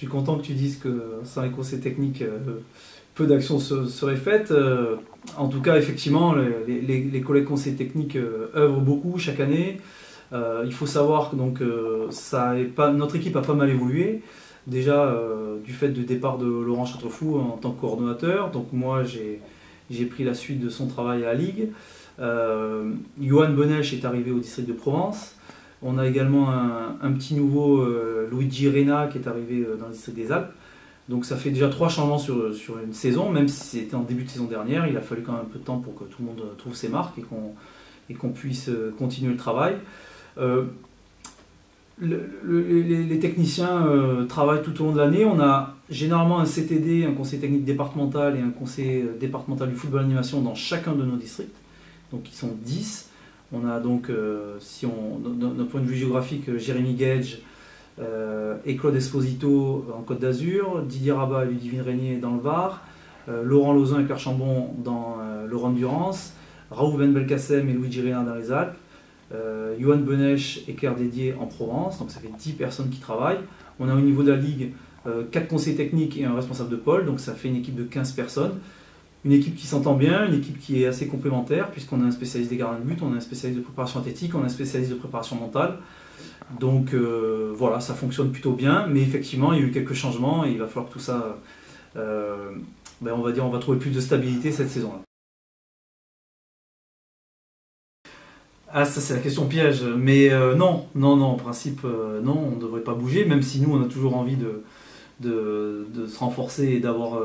suis content que tu dises que sans les conseils techniques, peu d'actions seraient faites. En tout cas, effectivement, les collègues conseils techniques œuvrent beaucoup chaque année. Il faut savoir que donc, notre équipe a pas mal évolué. Déjà, du fait du départ de Laurent Châteaufoux en tant que coordonnateur. Donc moi, j'ai pris la suite de son travail à la Ligue. Johan Benech est arrivé au district de Provence. On a également un petit nouveau, Luigi Rena, qui est arrivé dans le district des Alpes. Donc ça fait déjà 3 changements sur une saison, même si c'était en début de saison dernière. Il a fallu quand même un peu de temps pour que tout le monde trouve ses marques et qu'on puisse continuer le travail. Les techniciens travaillent tout au long de l'année. On a généralement un CTD, un conseil technique départemental et un conseil départemental du football animation dans chacun de nos districts. Donc ils sont 10. On a donc, d'un point de vue géographique, Jérémy Gage et Claude Esposito en Côte d'Azur, Didier Rabat et Ludivine Régnier dans le Var, Laurent Lauzun et Claire Chambon dans le Rhône-Durance, Raoul Ben Belkacem et Luigi Rena dans les Alpes, Johan Benech et Claire Dédier en Provence. Donc ça fait 10 personnes qui travaillent. On a au niveau de la Ligue 4 conseillers techniques et un responsable de pôle, donc ça fait une équipe de 15 personnes. Une équipe qui s'entend bien, une équipe qui est assez complémentaire, puisqu'on a un spécialiste des gardiens de but, on a un spécialiste de préparation athlétique, on a un spécialiste de préparation mentale. Donc voilà, ça fonctionne plutôt bien, mais effectivement, il y a eu quelques changements et il va falloir que tout ça, on va trouver plus de stabilité cette saison-là. Ah, ça c'est la question piège, mais non, en principe, non, on ne devrait pas bouger, même si nous on a toujours envie de se renforcer et d'avoir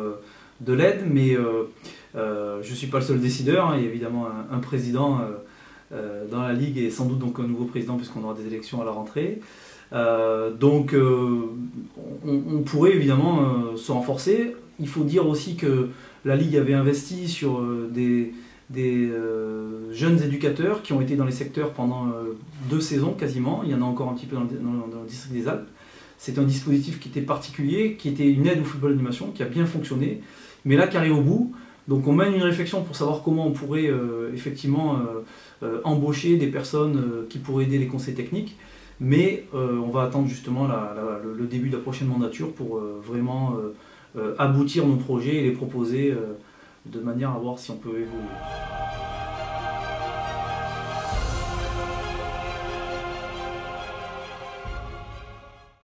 de l'aide, mais je ne suis pas le seul décideur. Il y a évidemment un président dans la Ligue et sans doute donc un nouveau président puisqu'on aura des élections à la rentrée. Donc on pourrait évidemment se renforcer. Il faut dire aussi que la Ligue avait investi sur des jeunes éducateurs qui ont été dans les secteurs pendant 2 saisons quasiment. Il y en a encore un petit peu dans le district des Alpes. C'est un dispositif qui était particulier, qui était une aide au football d'animation, qui a bien fonctionné, mais là qui arrive au bout. Donc on mène une réflexion pour savoir comment on pourrait effectivement embaucher des personnes qui pourraient aider les conseils techniques, mais on va attendre justement le début de la prochaine mandature pour vraiment aboutir nos projets et les proposer de manière à voir si on peut évoluer.